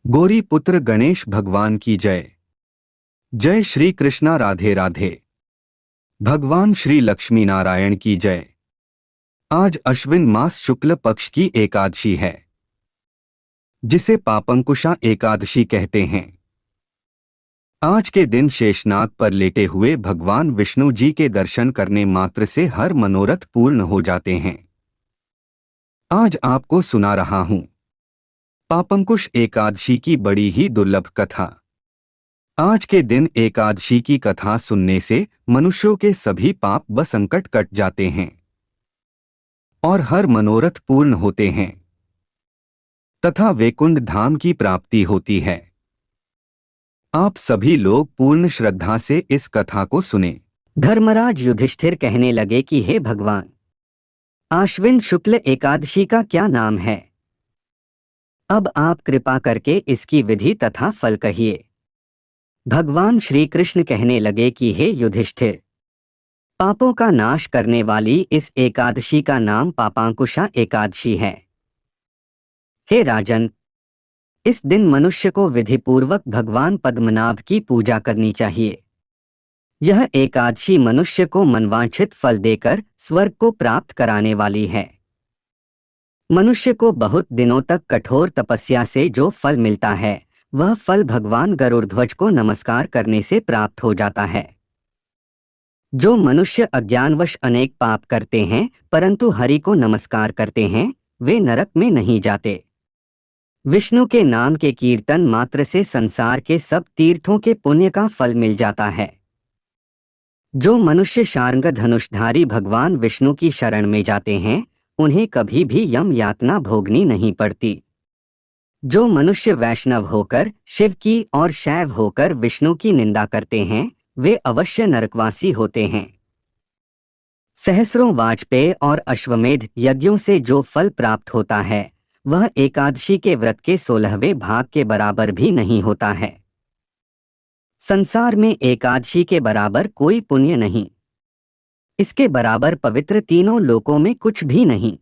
गौरी पुत्र गणेश भगवान की जय। जय श्री कृष्णा, राधे राधे। भगवान श्री लक्ष्मी नारायण की जय। आज अश्विन मास शुक्ल पक्ष की एकादशी है, जिसे पापंकुशा एकादशी कहते हैं। आज के दिन शेषनाग पर लेटे हुए भगवान विष्णु जी के दर्शन करने मात्र से हर मनोरथ पूर्ण हो जाते हैं। आज आपको सुना रहा हूं पापंकुश एकादशी की बड़ी ही दुर्लभ कथा। आज के दिन एकादशी की कथा सुनने से मनुष्यों के सभी पाप व संकट कट जाते हैं और हर मनोरथ पूर्ण होते हैं तथा वैकुंठ धाम की प्राप्ति होती है। आप सभी लोग पूर्ण श्रद्धा से इस कथा को सुने। धर्मराज युधिष्ठिर कहने लगे कि हे भगवान, आश्विन शुक्ल एकादशी का क्या नाम है? अब आप कृपा करके इसकी विधि तथा फल कहिए। भगवान श्री कृष्ण कहने लगे कि हे युधिष्ठिर, पापों का नाश करने वाली इस एकादशी का नाम पापांकुशा एकादशी है। हे राजन, इस दिन मनुष्य को विधिपूर्वक भगवान पद्मनाभ की पूजा करनी चाहिए। यह एकादशी मनुष्य को मनवांछित फल देकर स्वर्ग को प्राप्त कराने वाली है। मनुष्य को बहुत दिनों तक कठोर तपस्या से जो फल मिलता है, वह फल भगवान गरुड़ध्वज को नमस्कार करने से प्राप्त हो जाता है। जो मनुष्य अज्ञानवश अनेक पाप करते हैं परंतु हरि को नमस्कार करते हैं, वे नरक में नहीं जाते। विष्णु के नाम के कीर्तन मात्र से संसार के सब तीर्थों के पुण्य का फल मिल जाता है। जो मनुष्य शार्ंग धनुषधारी भगवान विष्णु की शरण में जाते हैं, उन्हें कभी भी यम यातना भोगनी नहीं पड़ती। जो मनुष्य वैष्णव होकर शिव की और शैव होकर विष्णु की निंदा करते हैं, वे अवश्य नरकवासी होते हैं। सहस्रों वाजपेय और अश्वमेध यज्ञों से जो फल प्राप्त होता है, वह एकादशी के व्रत के 16वें भाग के बराबर भी नहीं होता है। संसार में एकादशी के बराबर कोई पुण्य नहीं। इसके बराबर पवित्र तीनों लोकों में कुछ भी नहीं।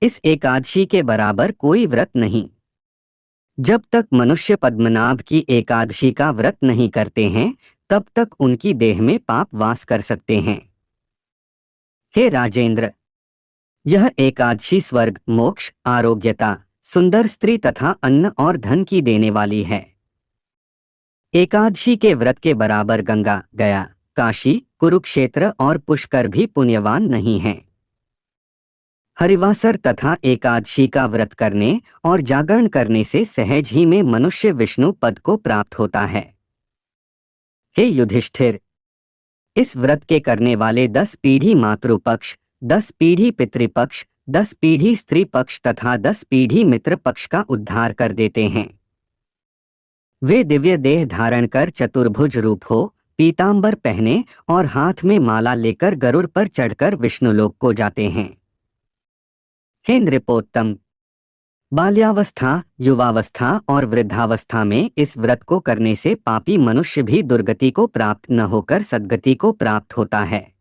इस एकादशी के बराबर कोई व्रत नहीं। जब तक मनुष्य पद्मनाभ की एकादशी का व्रत नहीं करते हैं, तब तक उनकी देह में पाप वास कर सकते हैं। हे राजेंद्र, यह एकादशी स्वर्ग, मोक्ष, आरोग्यता, सुंदर स्त्री तथा अन्न और धन की देने वाली है। एकादशी के व्रत के बराबर गंगा, गया, काशी, कुरुक्षेत्र और पुष्कर भी पुण्यवान नहीं हैं। हरिवासर तथा एकादशी का व्रत करने और जागरण करने से सहज ही में मनुष्य विष्णु पद को प्राप्त होता है। हे युधिष्ठिर, इस व्रत के करने वाले 10 पीढ़ी मातृपक्ष, 10 पीढ़ी पितृपक्ष, 10 पीढ़ी स्त्री पक्ष तथा 10 पीढ़ी मित्र पक्ष का उद्धार कर देते हैं। वे दिव्य देह धारण कर चतुर्भुज रूप हो, पीतांबर पहने और हाथ में माला लेकर गरुड़ पर चढ़कर विष्णुलोक को जाते हैं। हे नृपोत्तम, बाल्यावस्था, युवावस्था और वृद्धावस्था में इस व्रत को करने से पापी मनुष्य भी दुर्गति को प्राप्त न होकर सद्गति को प्राप्त होता है।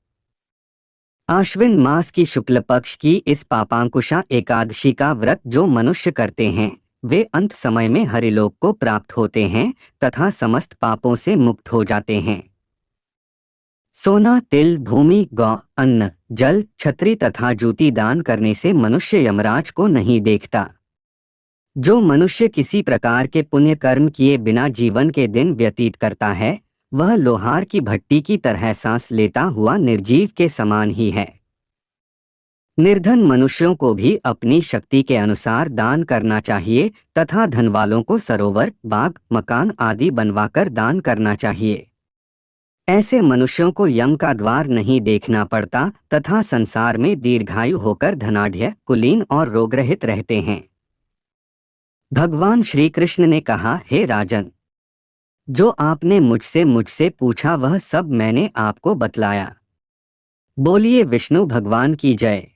आश्विन मास की शुक्ल पक्ष की इस पापांकुशा एकादशी का व्रत जो मनुष्य करते हैं, वे अंत समय में हरिलोक को प्राप्त होते हैं तथा समस्त पापों से मुक्त हो जाते हैं। सोना, तिल, भूमि, गौ, अन्न, जल, छत्री तथा जूती दान करने से मनुष्य यमराज को नहीं देखता। जो मनुष्य किसी प्रकार के पुण्य कर्म किए बिना जीवन के दिन व्यतीत करता है, वह लोहार की भट्टी की तरह सांस लेता हुआ निर्जीव के समान ही है। निर्धन मनुष्यों को भी अपनी शक्ति के अनुसार दान करना चाहिए तथा धन वालों को सरोवर, बाग, मकान आदि बनवाकर दान करना चाहिए। ऐसे मनुष्यों को यम का द्वार नहीं देखना पड़ता तथा संसार में दीर्घायु होकर धनाढ्य, कुलीन और रोगरहित रहते हैं। भगवान श्री कृष्ण ने कहा, हे राजन, जो आपने मुझसे पूछा वह सब मैंने आपको बतलाया। बोलिए विष्णु भगवान की जय।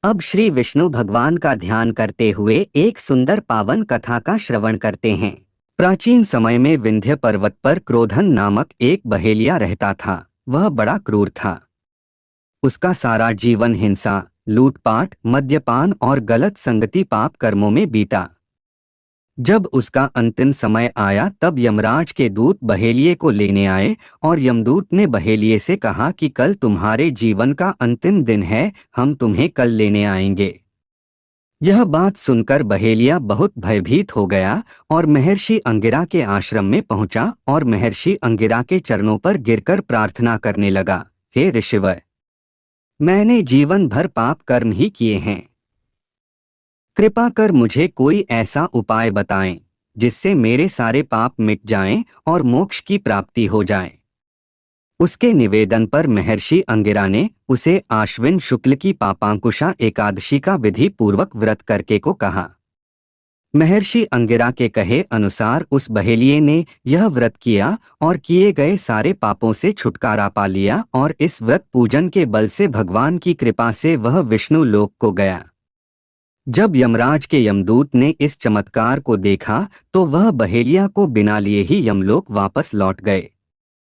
अब श्री विष्णु भगवान का ध्यान करते हुए एक सुंदर पावन कथा का श्रवण करते हैं। प्राचीन समय में विंध्य पर्वत पर क्रोधन नामक एक बहेलिया रहता था। वह बड़ा क्रूर था। उसका सारा जीवन हिंसा, लूटपाट, मद्यपान और गलत संगति पाप कर्मों में बीता। जब उसका अंतिम समय आया तब यमराज के दूत बहेलिये को लेने आए और यमदूत ने बहेलिये से कहा कि कल तुम्हारे जीवन का अंतिम दिन है, हम तुम्हें कल लेने आएंगे। यह बात सुनकर बहेलिया बहुत भयभीत हो गया और महर्षि अंगिरा के आश्रम में पहुंचा और महर्षि अंगिरा के चरणों पर गिरकर प्रार्थना करने लगा, हे ऋषिवर, मैंने जीवन भर पाप कर्म ही किए हैं। कृपा कर मुझे कोई ऐसा उपाय बताएं जिससे मेरे सारे पाप मिट जाएं और मोक्ष की प्राप्ति हो जाए। उसके निवेदन पर महर्षि अंगिरा ने उसे आश्विन शुक्ल की पापांकुशा एकादशी का विधि पूर्वक व्रत करके को कहा। महर्षि अंगिरा के कहे अनुसार उस बहेलिये ने यह व्रत किया और किए गए सारे पापों से छुटकारा पा लिया और इस व्रत पूजन के बल से भगवान की कृपा से वह विष्णु लोक को गया। जब यमराज के यमदूत ने इस चमत्कार को देखा तो वह बहेलिया को बिना लिए ही यमलोक वापस लौट गए।